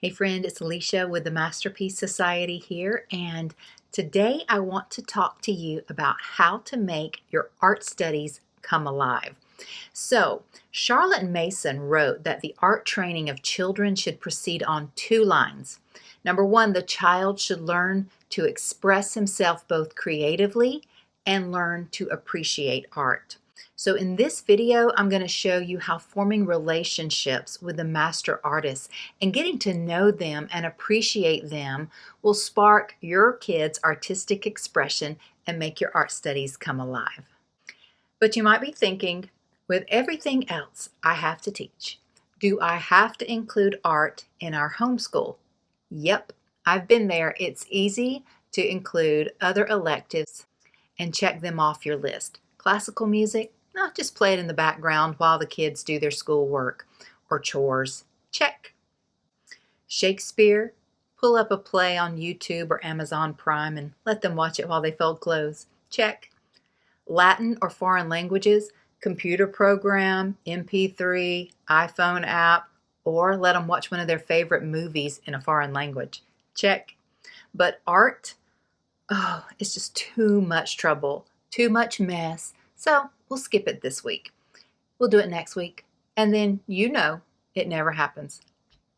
Hey friend, it's Alicia with the Masterpiece Society here, and today I want to talk to you about how to make your art studies come alive. So, Charlotte Mason wrote that the art training of children should proceed on two lines. Number one, the child should learn to express himself both creatively and learn to appreciate art. So in this video, I'm going to show you how forming relationships with the master artists and getting to know them and appreciate them will spark your kids' artistic expression and make your art studies come alive. But you might be thinking, with everything else I have to teach, do I have to include art in our homeschool? Yep, I've been there. It's easy to include other electives and check them off your list. Classical music? No, just play it in the background while the kids do their schoolwork or chores. Check. Shakespeare? Pull up a play on YouTube or Amazon Prime and let them watch it while they fold clothes. Check. Latin or foreign languages? Computer program, MP3, iPhone app, or let them watch one of their favorite movies in a foreign language. Check. But art? Oh, it's just too much trouble, too much mess. So we'll skip it this week. We'll do it next week. And then it never happens.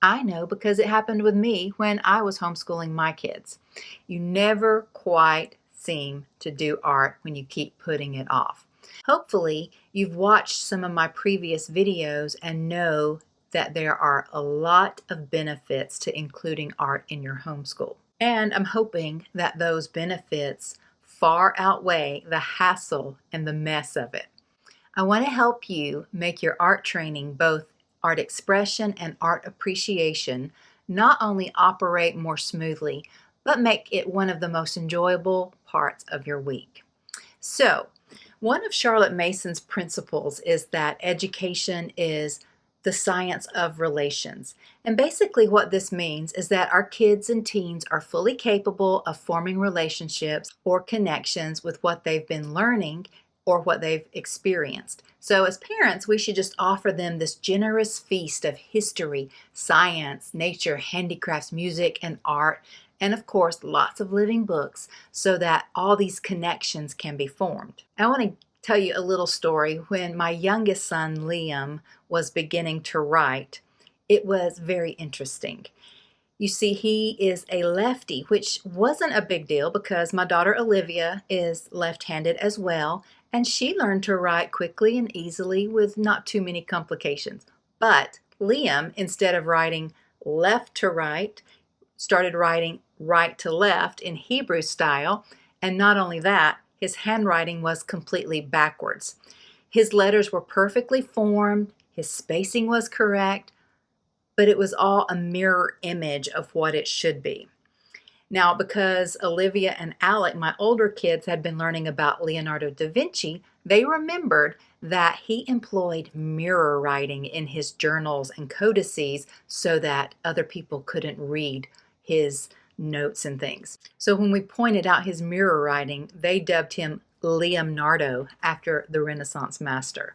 I know because it happened with me when I was homeschooling my kids. You never quite seem to do art when you keep putting it off. Hopefully, you've watched some of my previous videos and know that there are a lot of benefits to including art in your homeschool. And I'm hoping that those benefits far outweigh the hassle and the mess of it. I want to help you make your art training, both art expression and art appreciation, not only operate more smoothly, but make it one of the most enjoyable parts of your week. So, one of Charlotte Mason's principles is that education is the science of relations. And basically what this means is that our kids and teens are fully capable of forming relationships or connections with what they've been learning or what they've experienced. So as parents, we should just offer them this generous feast of history, science, nature, handicrafts, music, and art, and of course, lots of living books so that all these connections can be formed. I want to tell you a little story. When my youngest son, Liam, was beginning to write, it was very interesting. You see, he is a lefty, which wasn't a big deal because my daughter Olivia is left-handed as well, and she learned to write quickly and easily with not too many complications. But Liam, instead of writing left to right, started writing right to left in Hebrew style, and not only that, his handwriting was completely backwards. His letters were perfectly formed, his spacing was correct, but it was all a mirror image of what it should be. Now, because Olivia and Alec, my older kids, had been learning about Leonardo da Vinci, they remembered that he employed mirror writing in his journals and codices so that other people couldn't read his notes and things. So when we pointed out his mirror writing, they dubbed him Leonardo after the Renaissance master.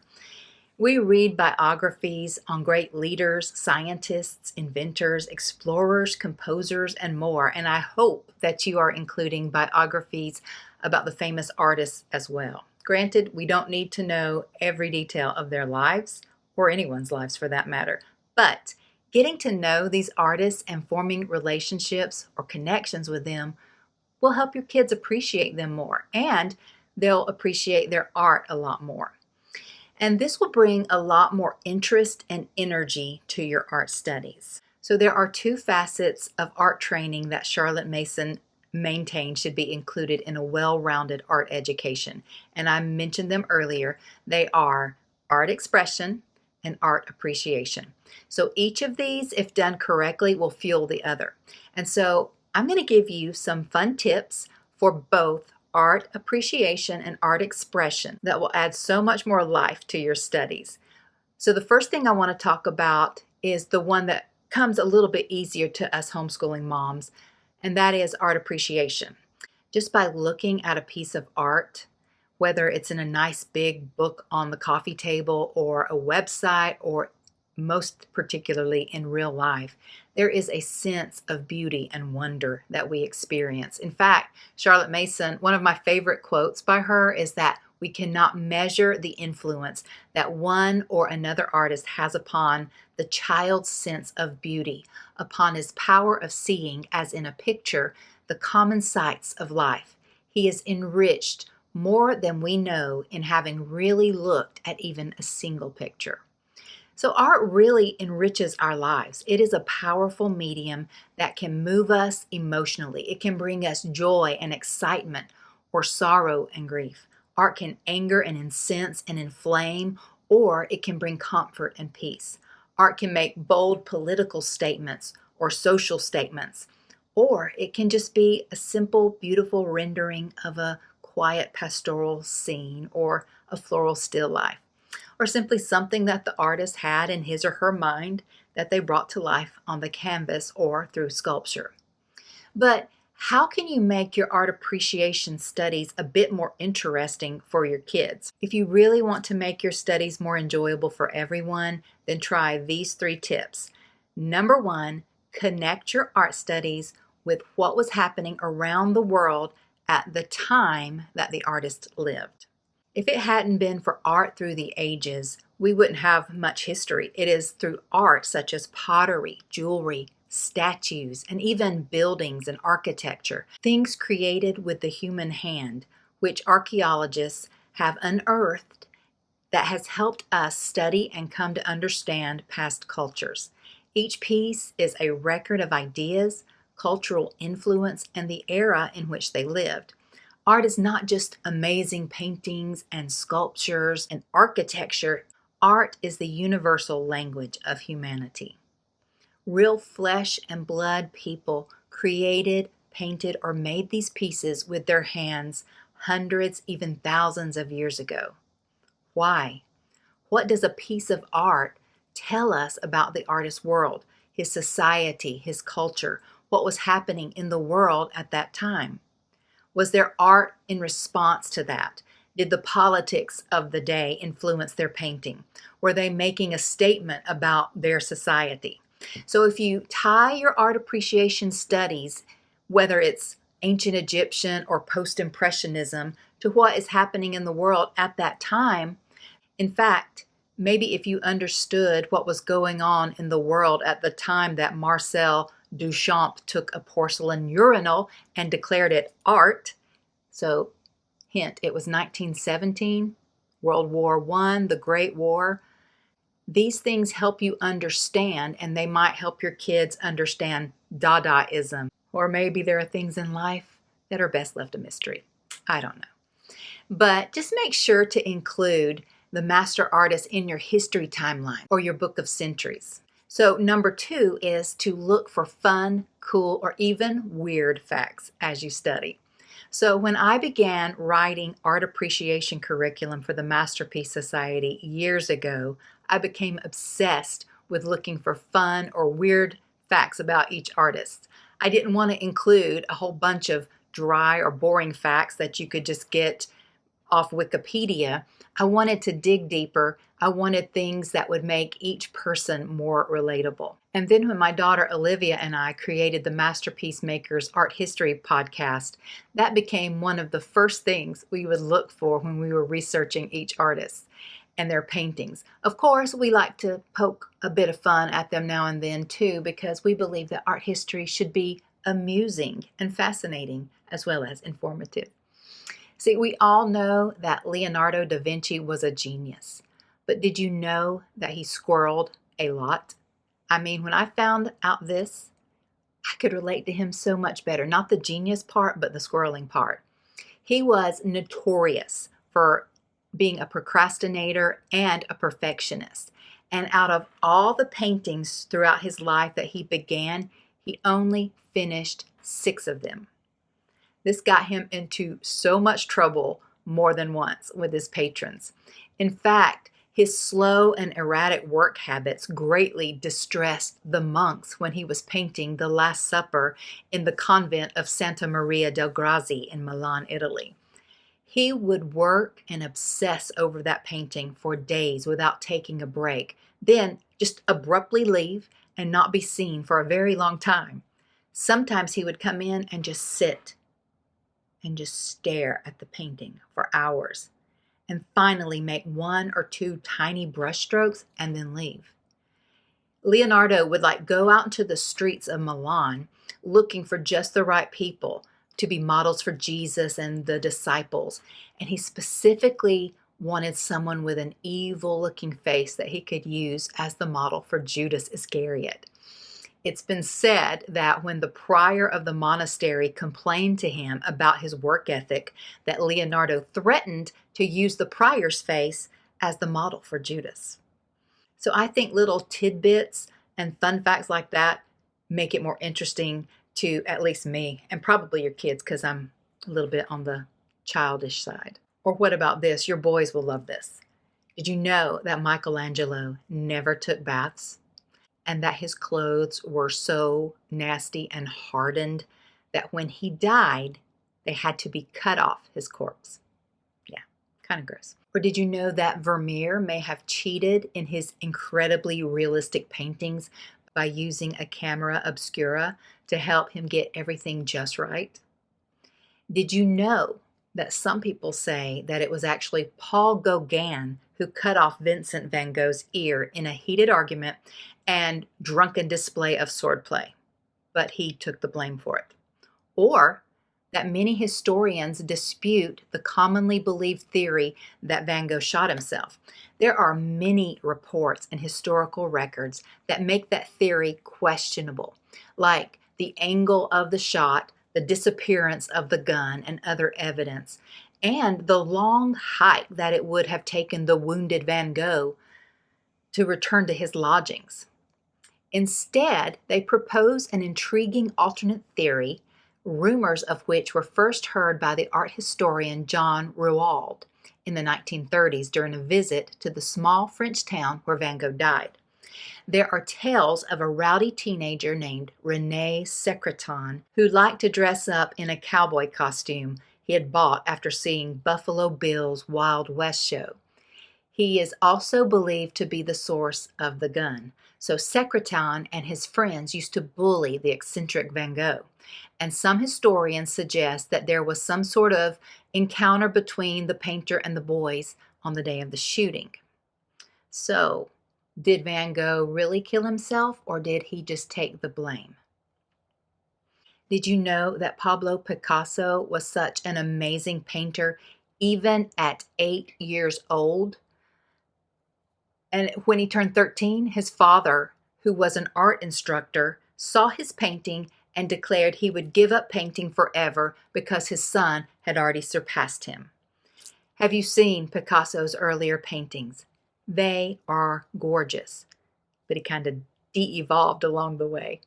We read biographies on great leaders, scientists, inventors, explorers, composers, and more, and I hope that you are including biographies about the famous artists as well. Granted, we don't need to know every detail of their lives, or anyone's lives for that matter, but getting to know these artists and forming relationships or connections with them will help your kids appreciate them more, and they'll appreciate their art a lot more. And this will bring a lot more interest and energy to your art studies. So there are two facets of art training that Charlotte Mason maintained should be included in a well-rounded art education. And I mentioned them earlier. They are art expression and art appreciation. So each of these, if done correctly, will fuel the other. And so I'm going to give you some fun tips for both art appreciation and art expression that will add so much more life to your studies. So the first thing I want to talk about is the one that comes a little bit easier to us homeschooling moms, and that is art appreciation. Just by looking at a piece of art, whether it's in a nice big book on the coffee table or a website or most particularly in real life, there is a sense of beauty and wonder that we experience. In fact, Charlotte Mason, one of my favorite quotes by her is that we cannot measure the influence that one or another artist has upon the child's sense of beauty, upon his power of seeing, as in a picture, the common sights of life. He is enriched more than we know in having really looked at even a single picture. So art really enriches our lives. It is a powerful medium that can move us emotionally. It can bring us joy and excitement or sorrow and grief. Art can anger and incense and inflame, or it can bring comfort and peace. Art can make bold political statements or social statements, or it can just be a simple, beautiful rendering of a quiet pastoral scene or a floral still life, or simply something that the artist had in his or her mind that they brought to life on the canvas or through sculpture. But how can you make your art appreciation studies a bit more interesting for your kids? If you really want to make your studies more enjoyable for everyone, then try these 3 tips. Number 1, connect your art studies with what was happening around the world at the time that the artist lived. If it hadn't been for art through the ages, we wouldn't have much history. It is through art such as pottery, jewelry, statues, and even buildings and architecture, things created with the human hand, which archaeologists have unearthed, that has helped us study and come to understand past cultures. Each piece is a record of ideas, cultural influence, and the era in which they lived. Art is not just amazing paintings and sculptures and architecture. Art is the universal language of humanity. Real flesh and blood people created, painted, or made these pieces with their hands hundreds, even thousands of years ago. Why? What does a piece of art tell us about the artist's world, his society, his culture, what was happening in the world at that time? Was there art in response to that? Did the politics of the day influence their painting? Were they making a statement about their society? So if you tie your art appreciation studies, whether it's ancient Egyptian or post-impressionism, to what is happening in the world at that time, in fact, maybe if you understood what was going on in the world at the time that Marcel Duchamp took a porcelain urinal and declared it art. So, hint, it was 1917, World War I, the Great War. These things help you understand, and they might help your kids understand Dadaism. Or maybe there are things in life that are best left a mystery. I don't know. But just make sure to include the master artist in your history timeline or your book of centuries. So number 2 is to look for fun, cool, or even weird facts as you study. So when I began writing art appreciation curriculum for the Masterpiece Society years ago, I became obsessed with looking for fun or weird facts about each artist. I didn't want to include a whole bunch of dry or boring facts that you could just get off Wikipedia. I wanted to dig deeper. I wanted things that would make each person more relatable. And then when my daughter Olivia and I created the Masterpiece Makers Art History podcast, that became one of the first things we would look for when we were researching each artist and their paintings. Of course, we like to poke a bit of fun at them now and then too, because we believe that art history should be amusing and fascinating as well as informative. See, we all know that Leonardo da Vinci was a genius, but did you know that he squirreled a lot? I mean, when I found out this, I could relate to him so much better. Not the genius part, but the squirreling part. He was notorious for being a procrastinator and a perfectionist. And out of all the paintings throughout his life that he began, he only finished 6 of them. This got him into so much trouble more than once with his patrons. In fact, his slow and erratic work habits greatly distressed the monks when he was painting the Last Supper in the convent of Santa Maria del Grazie in Milan, Italy. He would work and obsess over that painting for days without taking a break, then just abruptly leave and not be seen for a very long time. Sometimes he would come in and just sit and just stare at the painting for hours and finally make one or two tiny brush strokes and then leave. Leonardo would go out into the streets of Milan looking for just the right people to be models for Jesus and the disciples. And he specifically wanted someone with an evil looking face that he could use as the model for Judas Iscariot. It's been said that when the prior of the monastery complained to him about his work ethic, that Leonardo threatened to use the prior's face as the model for Judas. So I think little tidbits and fun facts like that make it more interesting to at least me and probably your kids, because I'm a little bit on the childish side. Or what about this? Your boys will love this. Did you know that Michelangelo never took baths and that his clothes were so nasty and hardened that when he died, they had to be cut off his corpse? Yeah, kind of gross. Or did you know that Vermeer may have cheated in his incredibly realistic paintings by using a camera obscura to help him get everything just right? Did you know that some people say that it was actually Paul Gauguin who cut off Vincent van Gogh's ear in a heated argument and drunken display of swordplay, but he took the blame for it? Or that many historians dispute the commonly believed theory that Van Gogh shot himself. There are many reports and historical records that make that theory questionable, like the angle of the shot, the disappearance of the gun and other evidence, and the long hike that it would have taken the wounded Van Gogh to return to his lodgings. Instead, they propose an intriguing alternate theory, rumors of which were first heard by the art historian John Rouault in the 1930s during a visit to the small French town where Van Gogh died. There are tales of a rowdy teenager named René Secretan who liked to dress up in a cowboy costume he had bought after seeing Buffalo Bill's Wild West show. He is also believed to be the source of the gun. So Secretan and his friends used to bully the eccentric Van Gogh. And some historians suggest that there was some sort of encounter between the painter and the boys on the day of the shooting. So, did Van Gogh really kill himself, or did he just take the blame? Did you know that Pablo Picasso was such an amazing painter even at 8 years old? And when he turned 13, his father, who was an art instructor, saw his painting and declared he would give up painting forever because his son had already surpassed him. Have you seen Picasso's earlier paintings? They are gorgeous, but he kind of de-evolved along the way.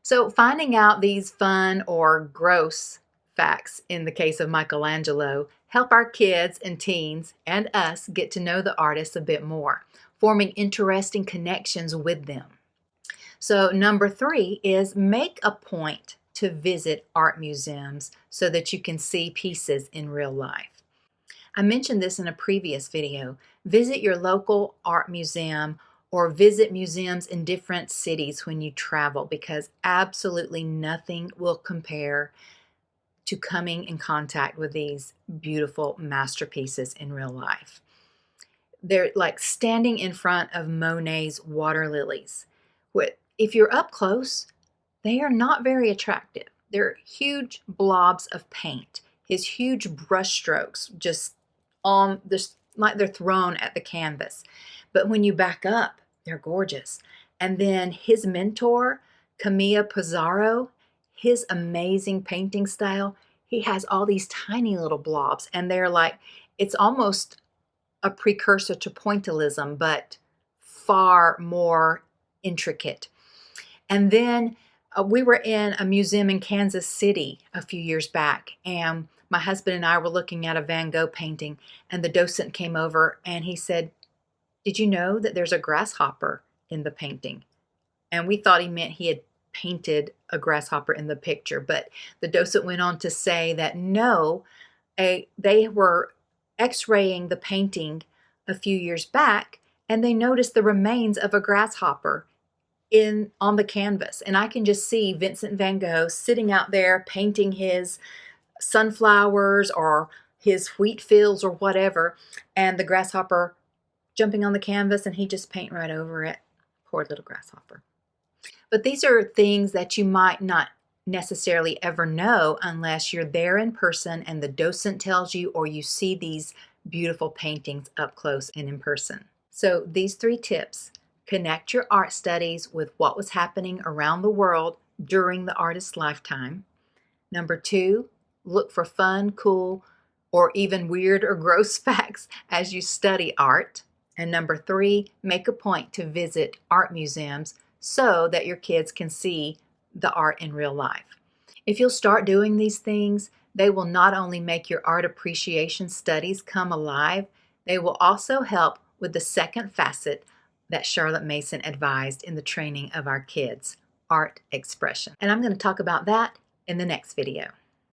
So finding out these fun or gross facts in the case of Michelangelo help our kids and teens and us get to know the artists a bit more, forming interesting connections with them. So number 3 is make a point to visit art museums so that you can see pieces in real life. I mentioned this in a previous video. Visit your local art museum or visit museums in different cities when you travel, because absolutely nothing will compare to coming in contact with these beautiful masterpieces in real life. They're like standing in front of Monet's water lilies. If you're up close, they are not very attractive. They're huge blobs of paint. His huge brush strokes just like they're thrown at the canvas. But when you back up, they're gorgeous. And then his mentor, Camilla Pizarro, his amazing painting style, he has all these tiny little blobs, and they're like, it's almost a precursor to pointillism, but far more intricate. And then we were in a museum in Kansas City a few years back, and my husband and I were looking at a Van Gogh painting, and the docent came over and he said, "Did you know that there's a grasshopper in the painting?" And we thought he meant he had painted a grasshopper in the picture, but the docent went on to say that no, they were x-raying the painting a few years back, and they noticed the remains of a grasshopper on the canvas, and I can just see Vincent van Gogh sitting out there painting his sunflowers or his wheat fields or whatever, and the grasshopper jumping on the canvas, and he just paint right over it. Poor little grasshopper. But these are things that you might not necessarily ever know unless you're there in person and the docent tells you, or you see these beautiful paintings up close and in person. So these 3 tips: connect your art studies with what was happening around the world during the artist's lifetime. Number 2, look for fun, cool, or even weird or gross facts as you study art. And number 3, make a point to visit art museums so that your kids can see the art in real life. If you'll start doing these things, they will not only make your art appreciation studies come alive, they will also help with the second facet that Charlotte Mason advised in the training of our kids, art expression. And I'm going to talk about that in the next video.